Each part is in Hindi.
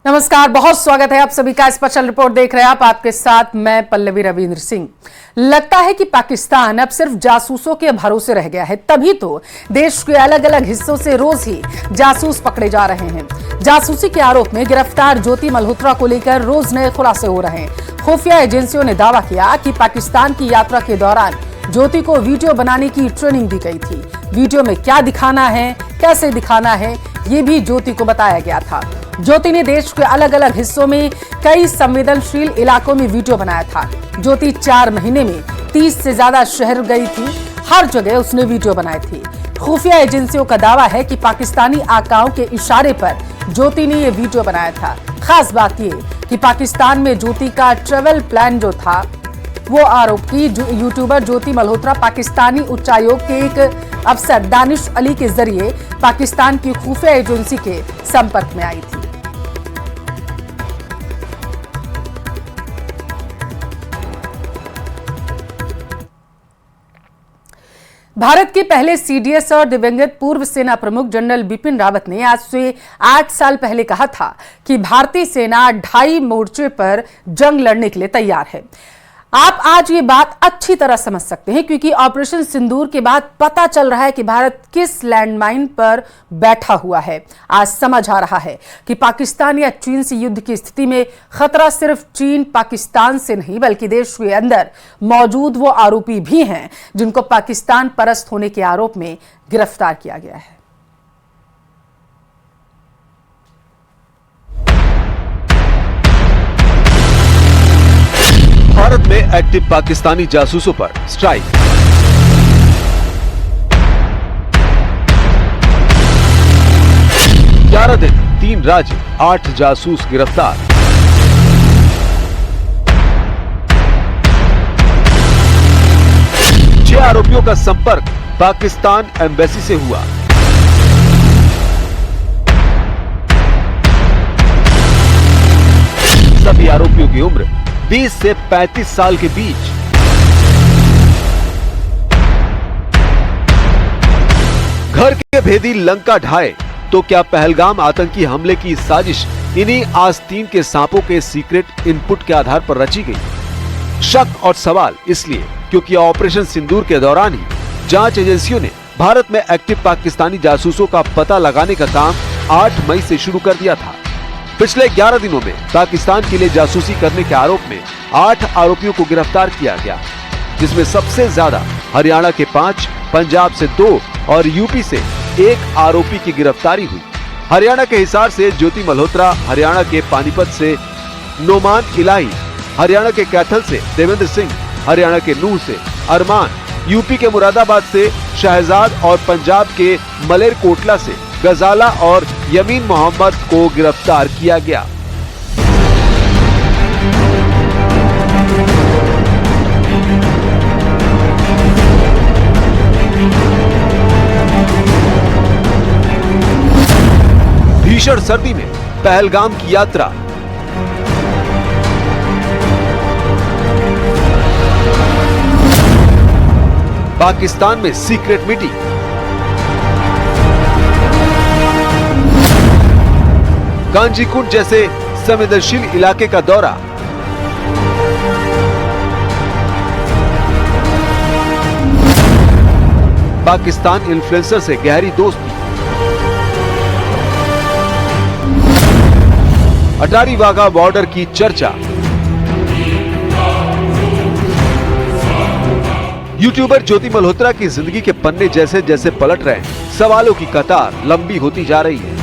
नमस्कार, बहुत स्वागत है आप सभी का स्पेशल रिपोर्ट देख रहे हैं आप। आपके साथ मैं पल्लवी रविंद्र सिंह। लगता है कि पाकिस्तान अब सिर्फ जासूसों के भरोसे रह गया है, तभी तो देश के अलग अलग हिस्सों से रोज ही जासूस पकड़े जा रहे हैं। जासूसी के आरोप में गिरफ्तार ज्योति मल्होत्रा को लेकर रोज नए खुलासे हो रहे हैं। खुफिया एजेंसियों ने दावा किया कि पाकिस्तान की यात्रा के दौरान ज्योति को वीडियो बनाने की ट्रेनिंग दी गई थी। वीडियो में क्या दिखाना है, कैसे दिखाना है, ये भी ज्योति को बताया गया था। ज्योति ने देश के अलग अलग हिस्सों में कई संवेदनशील इलाकों में वीडियो बनाया था। ज्योति 4 महीने में 30 से ज्यादा शहर गई थी, हर जगह उसने वीडियो बनाए थे। खुफिया एजेंसियों का दावा है कि पाकिस्तानी आकाओं के इशारे पर ज्योति ने ये वीडियो बनाया था। खास बात ये कि पाकिस्तान में ज्योति का ट्रेवल प्लान जो था, वो आरोपी यूट्यूबर ज्योति मल्होत्रा पाकिस्तानी उच्चायोग के एक अफसर दानिश अली के जरिए पाकिस्तान की खुफिया एजेंसी के संपर्क में आई थी। भारत के पहले सीडीएस और दिवंगत पूर्व सेना प्रमुख जनरल बिपिन रावत ने आज से 8 साल पहले कहा था कि भारतीय सेना 2.5 मोर्चे पर जंग लड़ने के लिए तैयार है। आप आज ये बात अच्छी तरह समझ सकते हैं, क्योंकि ऑपरेशन सिंदूर के बाद पता चल रहा है कि भारत किस लैंडमाइन पर बैठा हुआ है। आज समझ आ रहा है कि पाकिस्तान या चीन से युद्ध की स्थिति में खतरा सिर्फ चीन पाकिस्तान से नहीं, बल्कि देश के अंदर मौजूद वो आरोपी भी हैं जिनको पाकिस्तान परस्त होने के आरोप में गिरफ्तार किया गया है। भारत में एक्टिव पाकिस्तानी जासूसों पर स्ट्राइक। ग्यारह दिन 3 राज्य 8 जासूस गिरफ्तार। छह आरोपियों का संपर्क पाकिस्तान एम्बेसी से हुआ। सभी आरोपियों की उम्र 20 से 35 साल के बीच। घर के भेदी लंका ढाए तो क्या पहलगाम आतंकी हमले की साजिश इन्हीं आस्तीन के सांपों के सीक्रेट इनपुट के आधार पर रची गई? शक और सवाल इसलिए क्योंकि ऑपरेशन सिंदूर के दौरान ही जांच एजेंसियों ने भारत में एक्टिव पाकिस्तानी जासूसों का पता लगाने का काम 8 मई से शुरू कर दिया था। पिछले 11 दिनों में पाकिस्तान के लिए जासूसी करने के आरोप में 8 आरोपियों को गिरफ्तार किया गया, जिसमें सबसे ज्यादा हरियाणा के 5, पंजाब से 2 और यूपी से 1 आरोपी की गिरफ्तारी हुई। हरियाणा के हिसार से ज्योति मल्होत्रा, हरियाणा के पानीपत से नोमान इलाही, हरियाणा के कैथल से देवेंद्र सिंह, हरियाणा के नूह से अरमान, यूपी के मुरादाबाद से शहजाद और पंजाब के मलेरकोटला से गजाला और यमीन मोहम्मद को गिरफ्तार किया गया। भीषण सर्दी में पहलगाम की यात्रा। पाकिस्तान में सीक्रेट मीटिंग। कांजीकुंड जैसे संवेदनशील इलाके का दौरा। पाकिस्तान इन्फ्लुएंसर से गहरी दोस्ती। अटारी वाघा बॉर्डर की चर्चा। यूट्यूबर ज्योति मल्होत्रा की जिंदगी के पन्ने जैसे जैसे पलट रहे हैं, सवालों की कतार लंबी होती जा रही है,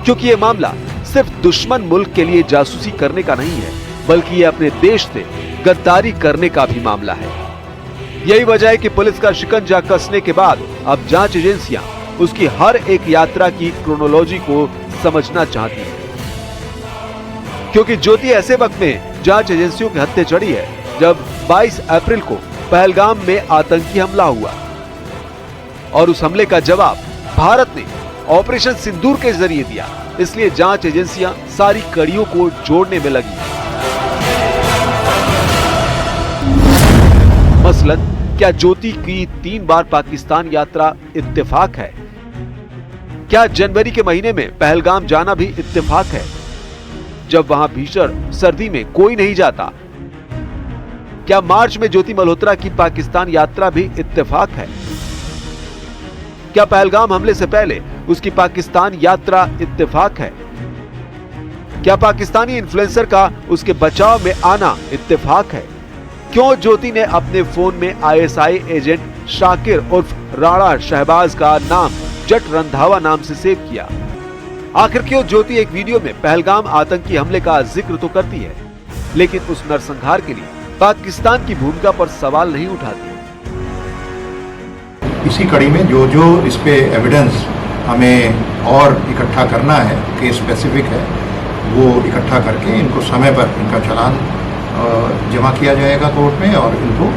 क्योंकि ये मामला सिर्फ दुश्मन मुल्क के लिए जासूसी करने का नहीं है, बल्कि ये अपने देश से गद्दारी करने का भी मामला है। यही वजह है कि पुलिस का शिकंजा कसने के बाद अब जांच एजेंसियां उसकी हर एक यात्रा की क्रोनोलॉजी को समझना चाहती हैं, क्योंकि ज्योति ऐसे वक्त में जांच एजेंसियों के हत्थे चढ़ी है जब 22 अप्रैल को पहलगाम में आतंकी हमला हुआ, और उस हमले का जवाब भारत ने ऑपरेशन सिंदूर के जरिए दिया। इसलिए जांच एजेंसियां सारी कड़ियों को जोड़ने में लगी। मसलन, क्या ज्योति की 3 बार पाकिस्तान यात्रा इत्तेफाक है? क्या जनवरी के महीने में पहलगाम जाना भी इत्तेफाक है, जब वहां भीषण सर्दी में कोई नहीं जाता? क्या मार्च में ज्योति मल्होत्रा की पाकिस्तान यात्रा भी इत्तेफाक है? क्या पहलगाम हमले से पहले उसकी पाकिस्तान यात्रा इत्तेफाक है? क्या पाकिस्तानी इन्फ्लुएंसर का उसके बचाव में आना इत्तेफाक है? क्यों ज्योति ने अपने फोन में आईएसआई एजेंट शाकिर उर्फ राणा शहबाज का नाम जट रंधावा नाम से सेव किया? आखिर क्यों ज्योति एक वीडियो में पहलगाम आतंकी हमले का जिक्र तो करती है, लेकिन उस नरसंहार के लिए पाकिस्तान की भूमिका पर सवाल नहीं उठाती? इसी कड़ी में जो इस पे एविडेंस हमें और इकट्ठा करना है, केस स्पेसिफिक है, वो इकट्ठा करके इनको समय पर इनका चालान जमा किया जाएगा कोर्ट में और इनको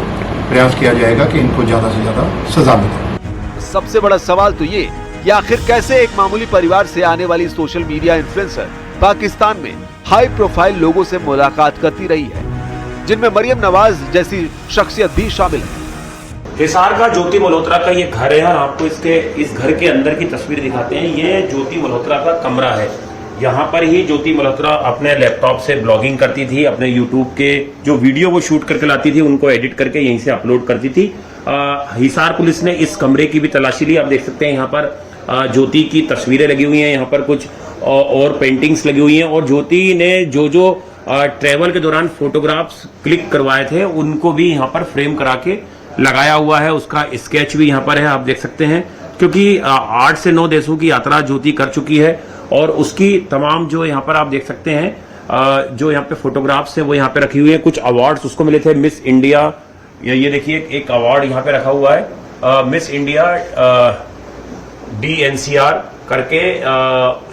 प्रयास किया जाएगा कि इनको ज्यादा से ज्यादा सजा मिले। सबसे बड़ा सवाल तो ये कि आखिर कैसे एक मामूली परिवार से आने वाली सोशल मीडिया इन्फ्लुएंसर पाकिस्तान में हाई प्रोफाइल लोगों से मुलाकात करती रही है, जिनमें मरियम नवाज जैसी शख्सियत भी शामिल है। हिसार का ज्योति मल्होत्रा का ये घर है और आपको इस घर के अंदर की तस्वीर दिखाते हैं। ये ज्योति मल्होत्रा का कमरा है। यहाँ पर ही ज्योति मल्होत्रा अपने लैपटॉप से ब्लॉगिंग करती थी, अपने यूट्यूब के जो वीडियो वो शूट करके लाती थी उनको एडिट करके यहीं से अपलोड करती थी। हिसार पुलिस ने इस कमरे की भी तलाशी ली। आप देख सकते हैं यहाँ पर ज्योति की तस्वीरें लगी हुई हैं, यहाँ पर कुछ और पेंटिंग्स लगी हुई हैं और ज्योति ने जो ट्रेवल के दौरान फोटोग्राफ्स क्लिक करवाए थे उनको भी यहाँ पर फ्रेम करा के लगाया हुआ है। उसका स्केच भी यहाँ पर है, आप देख सकते हैं, क्योंकि 8 से 9 देशों की यात्रा ज्योति कर चुकी है और उसकी तमाम जो यहाँ पर आप देख सकते हैं जो यहाँ पे फोटोग्राफ्स हैं वो यहाँ पे रखी हुई है। कुछ अवार्ड्स उसको मिले थे, मिस इंडिया, ये देखिए एक अवार्ड यहाँ पे रखा हुआ है मिस इंडिया DNCR करके,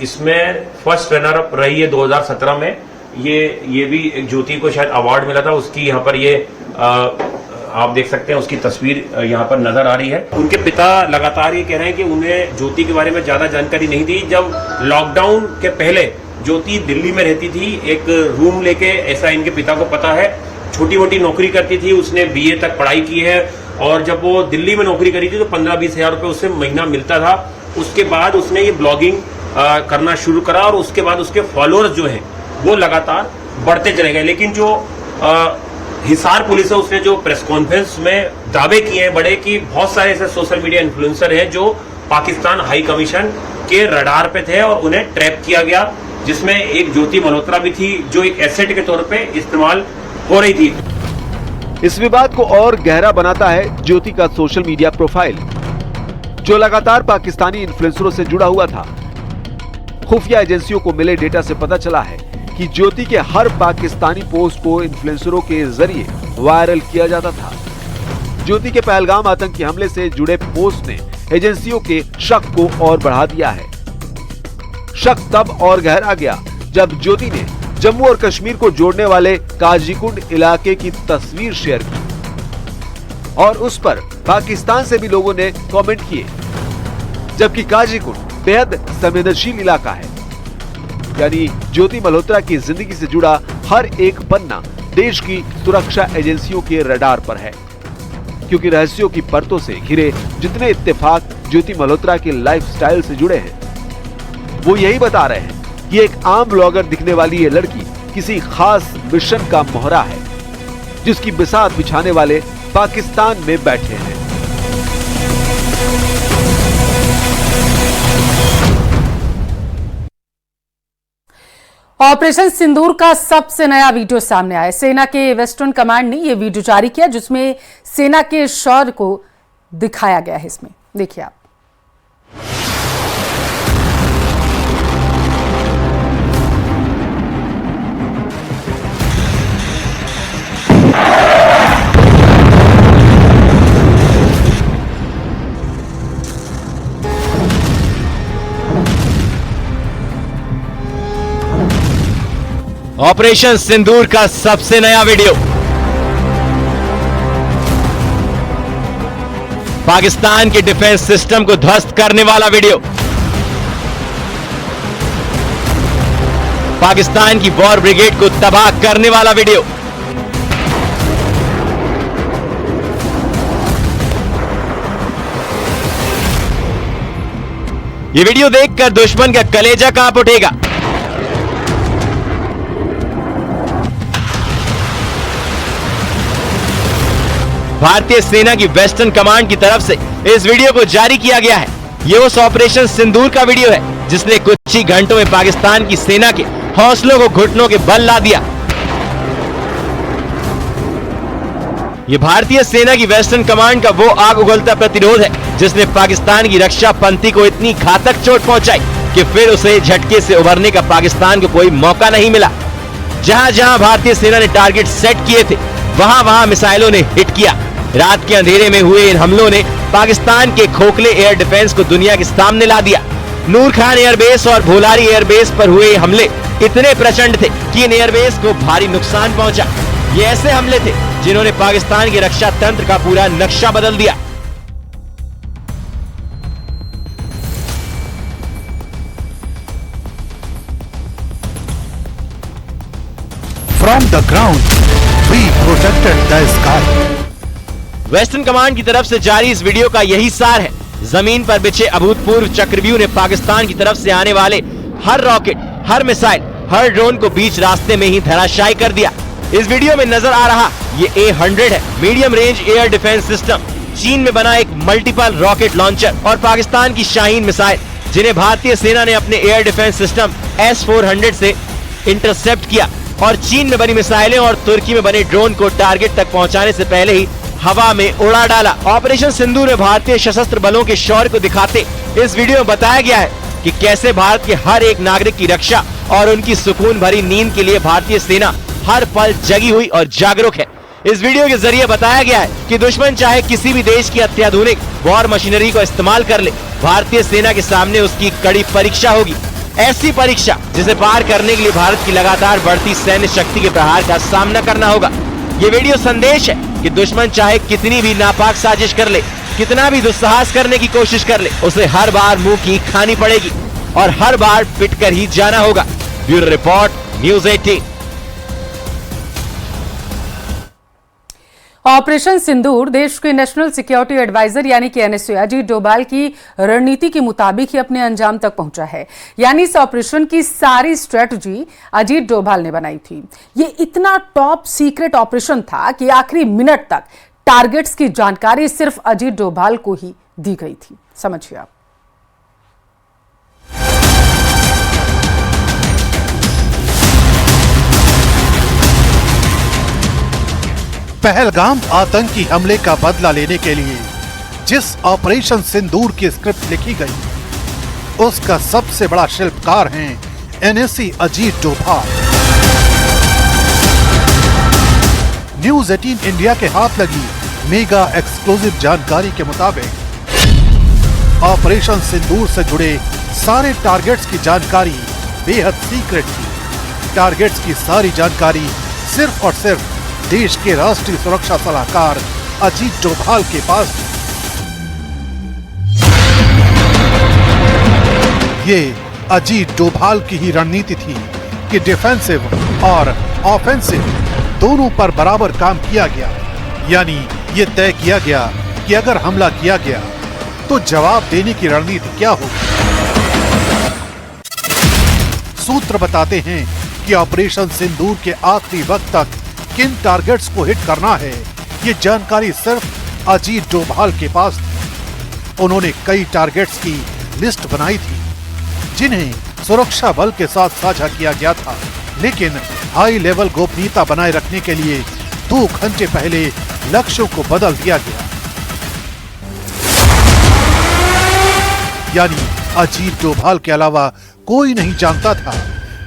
इसमें फर्स्ट रनर अप रही है 2017 में। ये भी एक ज्योति को शायद अवार्ड मिला था, उसकी यहाँ पर ये आप देख सकते हैं उसकी तस्वीर यहाँ पर नजर आ रही है। उनके पिता लगातार ये कह रहे हैं कि उन्हें ज्योति के बारे में ज्यादा जानकारी नहीं थी। जब लॉकडाउन के पहले ज्योति दिल्ली में रहती थी एक रूम लेके, ऐसा इनके पिता को पता है। छोटी मोटी नौकरी करती थी, उसने BA तक पढ़ाई की है और जब वो दिल्ली में नौकरी करी थी तो 15-20 हजार रुपए उससे महीना मिलता था। उसके बाद उसने ये ब्लॉगिंग करना शुरू करा और उसके बाद उसके फॉलोअर्स जो हैं वो लगातार बढ़ते चले गए। लेकिन जो हिसार पुलिस है उसने जो प्रेस कॉन्फ्रेंस में दावे किए हैं बड़े कि बहुत सारे ऐसे सोशल मीडिया इन्फ्लुएंसर हैं जो पाकिस्तान हाई कमीशन के रडार पे थे और उन्हें ट्रैप किया गया, जिसमें एक ज्योति मल्होत्रा भी थी जो एक एसेट के तौर पे इस्तेमाल हो रही थी। इस विवाद को और गहरा बनाता है ज्योति का सोशल मीडिया प्रोफाइल, जो लगातार पाकिस्तानी इन्फ्लुएंसरों से जुड़ा हुआ था। खुफिया एजेंसियों को मिले डेटा से पता चला है कि ज्योति के हर पाकिस्तानी पोस्ट को इन्फ्लुएंसरों के जरिए वायरल किया जाता था। ज्योति के पहलगाम आतंकी हमले से जुड़े पोस्ट ने एजेंसियों के शक को और बढ़ा दिया है। शक तब और गहरा गया जब ज्योति ने जम्मू और कश्मीर को जोड़ने वाले काजीकुंड इलाके की तस्वीर शेयर की और उस पर पाकिस्तान से भी लोगों ने कमेंट किए, जबकि काजीकुंड बेहद संवेदनशील इलाका है। यानी ज्योति मल्होत्रा की जिंदगी से जुड़ा हर एक पन्ना देश की सुरक्षा एजेंसियों के रडार पर है, क्योंकि रहस्यों की परतों से घिरे जितने इत्तेफाक ज्योति मल्होत्रा के लाइफस्टाइल से जुड़े हैं वो यही बता रहे हैं कि एक आम ब्लॉगर दिखने वाली ये लड़की किसी खास मिशन का मोहरा है, जिसकी बिसात बिछाने वाले पाकिस्तान में बैठे हैं। ऑपरेशन सिंदूर का सबसे नया वीडियो सामने आया। सेना के वेस्टर्न कमांड ने यह वीडियो जारी किया जिसमें सेना के शौर्य को दिखाया गया है। इसमें देखिए आप। ऑपरेशन सिंदूर का सबसे नया वीडियो, पाकिस्तान के डिफेंस सिस्टम को ध्वस्त करने वाला वीडियो, पाकिस्तान की वॉर ब्रिगेड को तबाह करने वाला वीडियो, ये वीडियो देखकर दुश्मन का कलेजा कांप उठेगा। भारतीय सेना की वेस्टर्न कमांड की तरफ से इस वीडियो को जारी किया गया है। ये उस ऑपरेशन सिंदूर का वीडियो है जिसने कुछ ही घंटों में पाकिस्तान की सेना के हौसलों को घुटनों के बल ला दिया। ये भारतीय सेना की वेस्टर्न कमांड का वो आग उगलता प्रतिरोध है जिसने पाकिस्तान की रक्षा पंथी को इतनी घातक चोट पहुंचाई कि फिर उसे झटके से उभरने का पाकिस्तान को कोई मौका नहीं मिला। जहां जहां भारतीय सेना ने टारगेट सेट किए थे वहां वहां मिसाइलों ने हिट किया। रात के अंधेरे में हुए इन हमलों ने पाकिस्तान के खोखले एयर डिफेंस को दुनिया के सामने ला दिया। नूर खान एयरबेस और भोलारी एयरबेस पर हुए हमले इतने प्रचंड थे कि इन एयरबेस को भारी नुकसान पहुंचा। ये ऐसे हमले थे जिन्होंने पाकिस्तान के रक्षा तंत्र का पूरा नक्शा बदल दिया। From the ground, we protected the sky. Western command की तरफ से जारी इस वीडियो का यही सार है। जमीन पर बिछे अभूतपूर्व चक्रव्यूह ने पाकिस्तान की तरफ से आने वाले हर रॉकेट, हर मिसाइल, हर ड्रोन को बीच रास्ते में ही धराशायी कर दिया। इस वीडियो में नजर आ रहा ये A100 है, medium range air defence system. चीन में बना एक मल्टीपल रॉकेट लॉन्चर और पाकिस्तान की शाहीन मिसाइल, जिन्हें भारतीय सेना ने अपने एयर डिफेंस सिस्टम S-400 से इंटरसेप्ट किया और चीन में बनी मिसाइलें और तुर्की में बने ड्रोन को टारगेट तक पहुंचाने से पहले ही हवा में उड़ा डाला। ऑपरेशन सिंदूर में भारतीय सशस्त्र बलों के शौर्य को दिखाते इस वीडियो में बताया गया है कि कैसे भारत के हर एक नागरिक की रक्षा और उनकी सुकून भरी नींद के लिए भारतीय सेना हर पल जगी हुई और जागरूक है। इस वीडियो के जरिए बताया गया है कि दुश्मन चाहे किसी भी देश की अत्याधुनिक वॉर मशीनरी को इस्तेमाल कर ले, भारतीय सेना के सामने उसकी कड़ी परीक्षा होगी। ऐसी परीक्षा जिसे पार करने के लिए भारत की लगातार बढ़ती सैन्य शक्ति के प्रहार का सामना करना होगा। ये वीडियो संदेश है कि दुश्मन चाहे कितनी भी नापाक साजिश कर ले, कितना भी दुस्साहस करने की कोशिश कर ले, उसे हर बार मुंह की खानी पड़ेगी और हर बार पिट कर ही जाना होगा। Bureau report, news 18। ऑपरेशन सिंदूर देश के नेशनल सिक्योरिटी एडवाइजर यानी कि NSA अजीत डोभाल की रणनीति के मुताबिक ही अपने अंजाम तक पहुंचा है। यानी इस ऑपरेशन की सारी स्ट्रेटजी अजीत डोभाल ने बनाई थी। ये इतना टॉप सीक्रेट ऑपरेशन था कि आखिरी मिनट तक टारगेट्स की जानकारी सिर्फ अजीत डोभाल को ही दी गई थी। समझिए आप। पहलगाम आतंकी हमले का बदला लेने के लिए जिस ऑपरेशन सिंदूर की स्क्रिप्ट लिखी गई, उसका सबसे बड़ा शिल्पकार हैं NSA Ajit Doval. News 18 India के हाथ लगी मेगा एक्सक्लूसिव जानकारी के मुताबिक ऑपरेशन सिंदूर से जुड़े सारे टारगेट्स की जानकारी बेहद सीक्रेट थी। टारगेट्स की सारी जानकारी सिर्फ और सिर्फ देश के राष्ट्रीय सुरक्षा सलाहकार अजीत डोभाल के पास थी। ये अजीत डोभाल की ही रणनीति थी कि डिफेंसिव और ऑफेंसिव दोनों पर बराबर काम किया गया। यानी ये तय किया गया कि अगर हमला किया गया तो जवाब देने की रणनीति क्या होगी। सूत्र बताते हैं कि ऑपरेशन सिंदूर के आखिरी वक्त तक किन टारगेट्स को हिट करना है, ये जानकारी सिर्फ अजीत डोभाल के पास थी। उन्होंने कई टारगेट्स की लिस्ट बनाई थी जिन्हें सुरक्षा बल के साथ साझा किया गया था, लेकिन हाई लेवल गोपनीयता बनाए रखने के लिए 2 घंटे पहले लक्ष्यों को बदल दिया गया। यानी अजीत डोभाल के अलावा कोई नहीं जानता था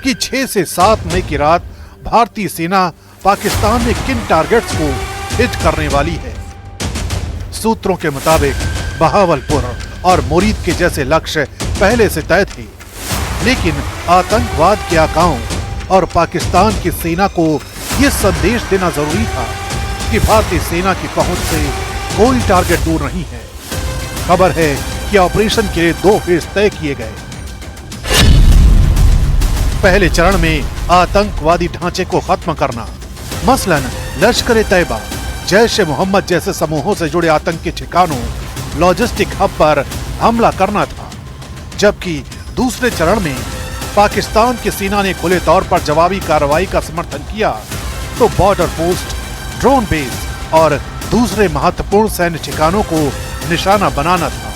कि 6 से 7 मई की रात भारतीय सेना पाकिस्तान में किन टारगेट्स को हिट करने वाली है। सूत्रों के मुताबिक बहावलपुर और मुरीद के जैसे लक्ष्य पहले से तय थे, लेकिन आतंकवाद के आकाओं और पाकिस्तान की सेना को यह संदेश देना जरूरी था कि भारतीय सेना की पहुंच से कोई टारगेट दूर नहीं है। खबर है कि ऑपरेशन के लिए 2 फेज तय किए गए। पहले चरण में आतंकवादी ढांचे को खत्म करना, मसलन लश्कर-ए-तैयबा, जैश-ए-मोहम्मद जैसे समूहों से जुड़े आतंकी ठिकानों, लॉजिस्टिक हब पर हमला करना था। जबकि दूसरे चरण में पाकिस्तान की सेना ने खुले तौर पर जवाबी कार्रवाई का समर्थन किया तो बॉर्डर पोस्ट, ड्रोन बेस और दूसरे महत्वपूर्ण सैन्य ठिकानों को निशाना बनाना था।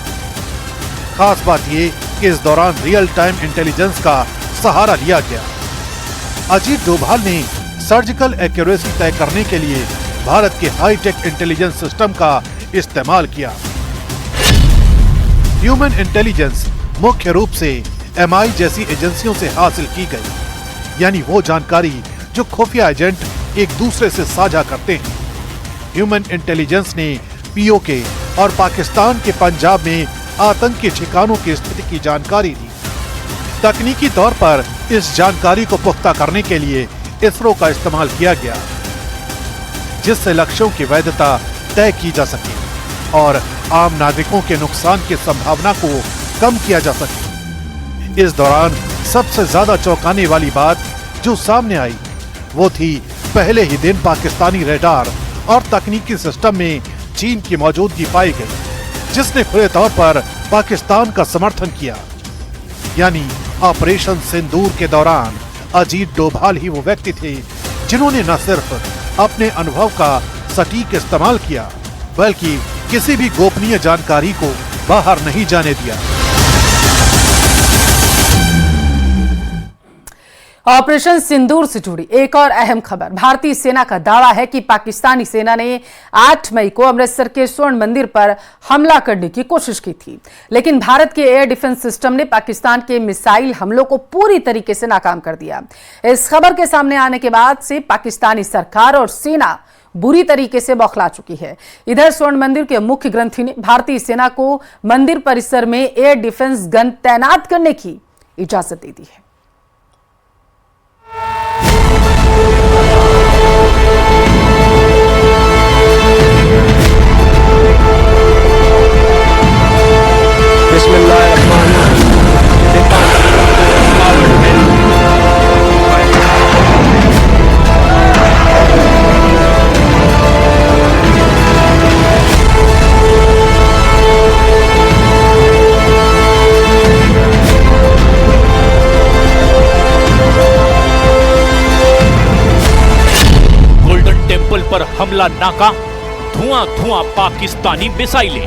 खास बात यह कि इस दौरान रियल टाइम इंटेलिजेंस का सहारा लिया गया। अजीत डोभाल ने सर्जिकल एक्यूरेसी तय करने के लिए भारत के हाईटेक इंटेलिजेंस सिस्टम का इस्तेमाल किया। ह्यूमन इंटेलिजेंस मुख्य रूप से MI जैसी एजेंसियों से हासिल की गई, यानी वो जानकारी जो खुफिया एजेंट एक दूसरे से साझा करते हैं। ह्यूमन इंटेलिजेंस ने POK और पाकिस्तान के पंजाब में आतंकी ठिकानों की स्थिति की जानकारी दी। तकनीकी तौर पर इस जानकारी को पुख्ता करने के लिए इसरो का इस्तेमाल किया गया, जिससे लक्ष्यों की वैधता तय की जा सके और आम नागरिकों के नुकसान की संभावना को कम किया जा सके। इस दौरान सबसे ज्यादा चौंकाने वाली बात जो सामने आई वो थी पहले ही दिन पाकिस्तानी रडार और तकनीकी सिस्टम में चीन की मौजूदगी पाई गई, जिसने खुले तौर पर पाकिस्तान का समर्थन किया। यानी ऑपरेशन सिंदूर के दौरान अजीत डोभाल ही वो व्यक्ति थे जिन्होंने न सिर्फ अपने अनुभव का सटीक इस्तेमाल किया बल्कि किसी भी गोपनीय जानकारी को बाहर नहीं जाने दिया। ऑपरेशन सिंदूर से जुड़ी एक और अहम खबर। भारतीय सेना का दावा है कि पाकिस्तानी सेना ने 8 मई को अमृतसर के स्वर्ण मंदिर पर हमला करने की कोशिश की थी, लेकिन भारत के एयर डिफेंस सिस्टम ने पाकिस्तान के मिसाइल हमलों को पूरी तरीके से नाकाम कर दिया। इस खबर के सामने आने के बाद से पाकिस्तानी सरकार और सेना बुरी तरीके से बौखला चुकी है। इधर स्वर्ण मंदिर के मुख्य ग्रंथी ने भारतीय सेना को मंदिर परिसर में एयर डिफेंस गन तैनात करने की इजाजत दे दी है। पर हमला नाकाम, धुआं धुआं पाकिस्तानी मिसाइलें।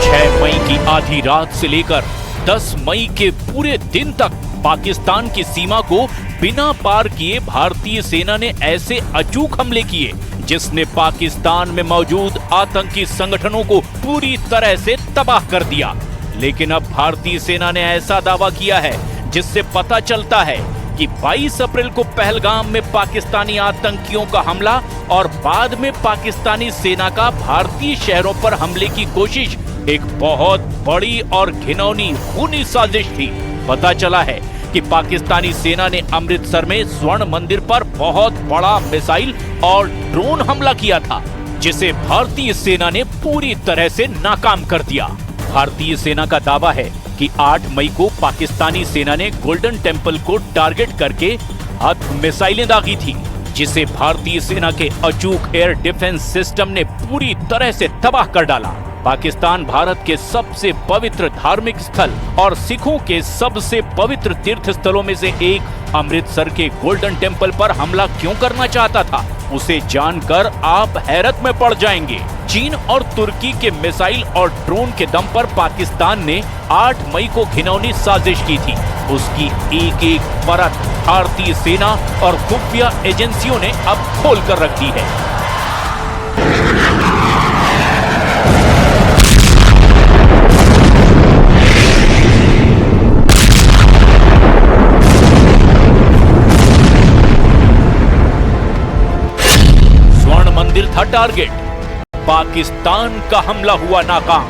6 मई की आधी रात से लेकर 10 मई के पूरे दिन तक पाकिस्तान की सीमा को बिना पार किए भारतीय सेना ने ऐसे अचूक हमले किए जिसने पाकिस्तान में मौजूद आतंकी संगठनों को पूरी तरह से तबाह कर दिया। लेकिन अब भारतीय सेना ने ऐसा दावा किया है जिससे पता चलता है कि 22 अप्रैल को पहलगाम में पाकिस्तानी आतंकियों का हमला और बाद में पाकिस्तानी सेना का भारतीय शहरों पर हमले की कोशिश एक बहुत बड़ी और घिनौनी खूनी साजिश थी। पता चला है कि पाकिस्तानी सेना ने अमृतसर में स्वर्ण मंदिर पर बहुत बड़ा मिसाइल और ड्रोन हमला किया था, जिसे भारतीय सेना ने पूरी तरह से नाकाम कर दिया। भारतीय सेना का दावा है कि 8 मई को पाकिस्तानी सेना ने गोल्डन टेम्पल को टारगेट करके मिसाइलें दागी थी, जिसे भारतीय सेना के अचूक एयर डिफेंस सिस्टम ने पूरी तरह से तबाह कर डाला। पाकिस्तान भारत के सबसे पवित्र धार्मिक स्थल और सिखों के सबसे पवित्र तीर्थ स्थलों में से एक अमृतसर के गोल्डन टेम्पल पर हमला क्यों करना चाहता था, उसे जानकर आप हैरत में पड़ जाएंगे। चीन और तुर्की के मिसाइल और ड्रोन के दम पर पाकिस्तान ने 8 मई को घिनौनी साजिश की थी। उसकी एक एक परत भारतीय सेना और खुफिया एजेंसियों ने अब खोल कर रख दी है। मंदिर था टारगेट, पाकिस्तान का हमला हुआ नाकाम।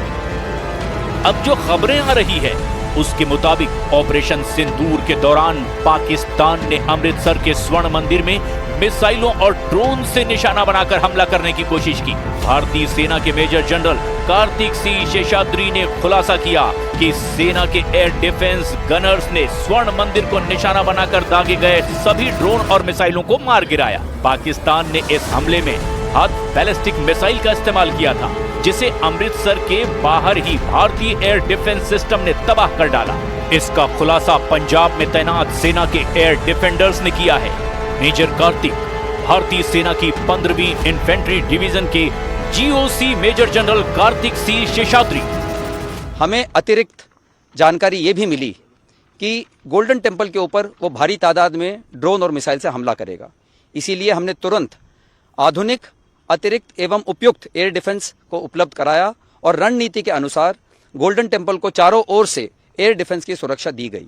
अब जो खबरें आ रही है उसके मुताबिक ऑपरेशन सिंदूर के दौरान पाकिस्तान ने अमृतसर के स्वर्ण मंदिर में मिसाइलों और ड्रोन से निशाना बनाकर हमला करने की कोशिश की। भारतीय सेना के मेजर जनरल कार्तिक सिंह शेषाद्री ने खुलासा किया कि सेना के एयर डिफेंस गनर्स ने स्वर्ण मंदिर को निशाना बनाकर दागे गए सभी ड्रोन और मिसाइलों को मार गिराया। पाकिस्तान ने इस हमले में बृहद बैलिस्टिक मिसाइल का इस्तेमाल किया था, जिसे अमृतसर के बाहर ही भारतीय एयर डिफेंस सिस्टम ने तबाह कर डाला। इसका खुलासा पंजाब में तैनात सेना के एयर डिफेंडर्स ने किया है। मेजर कार्तिक भारतीय सेना की 15वीं इन्फेंट्री डिवीजन के जीओसी मेजर जनरल कार्तिक सी शेषाद्री। हमें अतिरिक्त जानकारी ये भी मिली कि गोल्डन टेम्पल के ऊपर वो भारी तादाद में ड्रोन और मिसाइल से हमला करेगा। इसीलिए हमने तुरंत आधुनिक, अतिरिक्त एवं उपयुक्त एयर डिफेंस को उपलब्ध कराया और रणनीति के अनुसार गोल्डन टेम्पल को चारों ओर से एयर डिफेंस की सुरक्षा दी गई।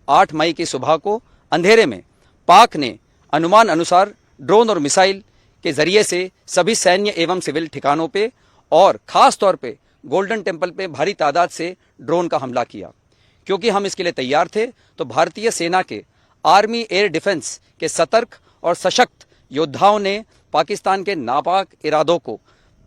8 मई की सुबह को अंधेरे में पाक ने अनुमान अनुसार ड्रोन और मिसाइल के जरिए से सभी सैन्य एवं सिविल ठिकानों पे और खास तौर पे गोल्डन टेम्पल पे भारी तादाद से ड्रोन का हमला किया। क्योंकि हम इसके लिए तैयार थे, तो भारतीय सेना के आर्मी एयर डिफेंस के सतर्क और सशक्त योद्धाओं ने पाकिस्तान के नापाक इरादों को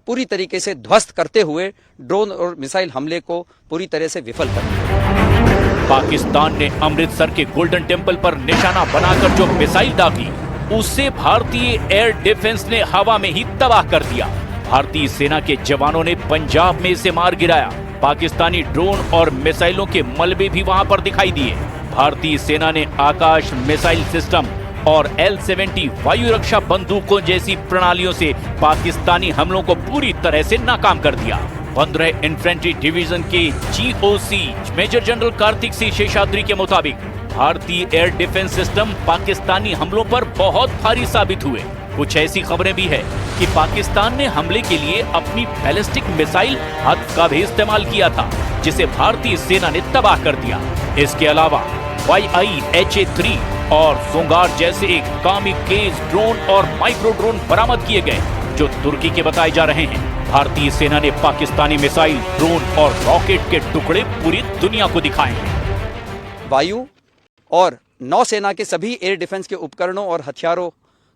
पूरी तरीके से ध्वस्त करते हुए ड्रोन और मिसाइल हमले को पूरी तरह से विफल कर दिया। पाकिस्तान ने अमृतसर के गोल्डन टेम्पल पर निशाना बनाकर जो मिसाइल दागी, उससे भारतीय एयर डिफेंस ने हवा में ही तबाह कर दिया। भारतीय सेना के जवानों ने पंजाब में इसे मार गिराया। पाकिस्तानी ड्रोन और मिसाइलों के मलबे भी वहां पर दिखाई दिए। भारतीय सेना ने आकाश मिसाइल सिस्टम और L-70 वायु रक्षा बंदूकों जैसी प्रणालियों से पाकिस्तानी हमलों को पूरी तरह से नाकाम कर दिया। 15 इन्फेंट्री डिवीजन के जीओसी मेजर जनरल कार्तिक सी शेषाद्री के मुताबिक भारतीय एयर डिफेंस सिस्टम पाकिस्तानी हमलों पर बहुत भारी साबित हुए। कुछ ऐसी खबरें भी है कि पाकिस्तान ने हमले के लिए अपनी बैलिस्टिक मिसाइल हद का भी इस्तेमाल किया था, जिसे भारतीय सेना ने तबाह कर दिया। इसके अलावा YIHA-3 और सोंगार जैसे कामिकेज ड्रोन और माइक्रो ड्रोन बरामद किए गए, जो तुर्की के बताए जा रहे हैं। भारतीय सेना ने पाकिस्तानी मिसाइल, ड्रोन और रॉकेट के टुकड़े पूरी दुनिया को दिखाए हैं। वायु और नौसेना के सभी एयर डिफेंस के उपकरणों और हथियारों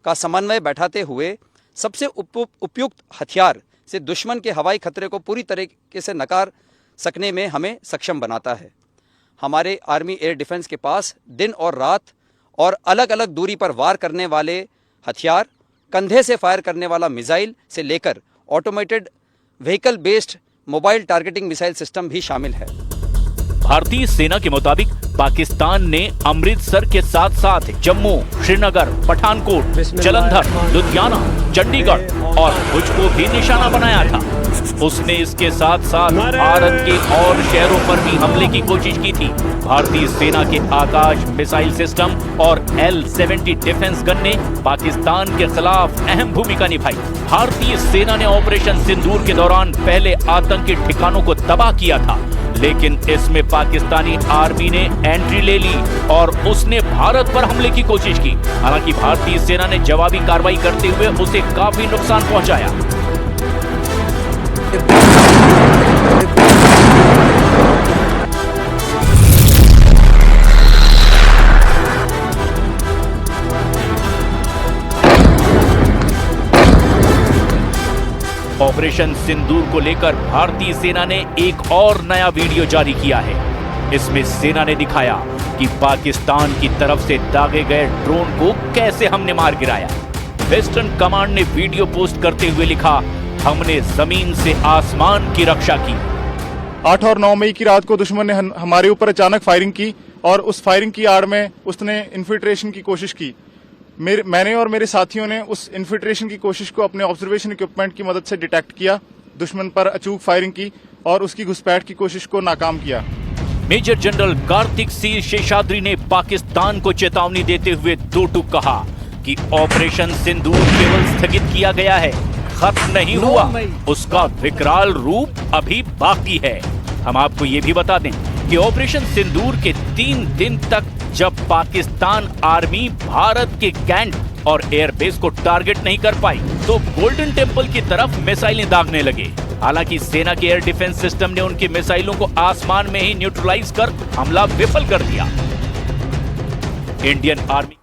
का समन्वय बैठाते हुए सबसे उपयुक्त हथियार से दुश्मन के हवाई खतरे को पूरी तरीके से नकार सकने में हमें सक्षम बनाता है। हमारे आर्मी एयर डिफेंस के पास दिन और रात और अलग अलग दूरी पर वार करने वाले हथियार, कंधे से फायर करने वाला मिसाइल से लेकर automated vehicle based mobile targeting missile system भी शामिल है। भारतीय सेना के मुताबिक पाकिस्तान ने अमृतसर के साथ साथ जम्मू, श्रीनगर, पठानकोट, जलंधर, लुधियाना, चंडीगढ़ और भुज को भी निशाना बनाया था। उसने इसके साथ साथ भारत के और शहरों पर भी हमले की कोशिश की थी। भारतीय सेना के आकाश मिसाइल सिस्टम और L-70 डिफेंस गन ने पाकिस्तान के खिलाफ अहम भूमिका निभाई। भारतीय सेना ने ऑपरेशन सिंदूर के दौरान पहले आतंकी ठिकानों को तबाह किया था, लेकिन इसमें पाकिस्तानी आर्मी ने एंट्री ले ली और उसने भारत पर हमले की कोशिश की। हालांकि भारतीय सेना ने जवाबी कार्रवाई करते हुए उसे काफी नुकसान पहुंचाया। ऑपरेशन सिंदूर को लेकर भारतीय सेना ने एक और नया वीडियो जारी किया है। इसमें सेना ने दिखाया कि पाकिस्तान की तरफ से दागे गए ड्रोन को कैसे हमने मार गिराया। वेस्टर्न कमांड ने वीडियो पोस्ट करते हुए लिखा, हमने जमीन से आसमान की रक्षा की। 8 और 9 मई की रात को दुश्मन ने हमारे ऊपर अचानक फायरिंग की और उस फायरिंग की आड़ में उसने इन्फिल्ट्रेशन की कोशिश की। मैंने और मेरे साथियों ने उस इन्फिल्ट्रेशन की कोशिश को अपने ऑब्जर्वेशन इक्विपमेंट की मदद से डिटेक्ट किया, दुश्मन पर अचूक फायरिंग की और उसकी घुसपैठ की कोशिश को नाकाम किया। मेजर जनरल कार्तिक सी शेषाद्री ने पाकिस्तान को चेतावनी देते हुए दो टूक कहा कि ऑपरेशन सिंदूर केवल स्थगित किया गया है, खत्म नहीं हुआ, उसका विकराल रूप अभी बाकी है। हम आपको ये भी बता दें कि ऑपरेशन सिंदूर के 3 दिन तक जब पाकिस्तान आर्मी भारत के कैंट और एयरबेस को टारगेट नहीं कर पाई, तो गोल्डन टेम्पल की तरफ मिसाइलें दागने लगे। हालांकि सेना के एयर डिफेंस सिस्टम ने उनकी मिसाइलों को आसमान में ही न्यूट्रलाइज कर हमला विफल कर दिया। Indian army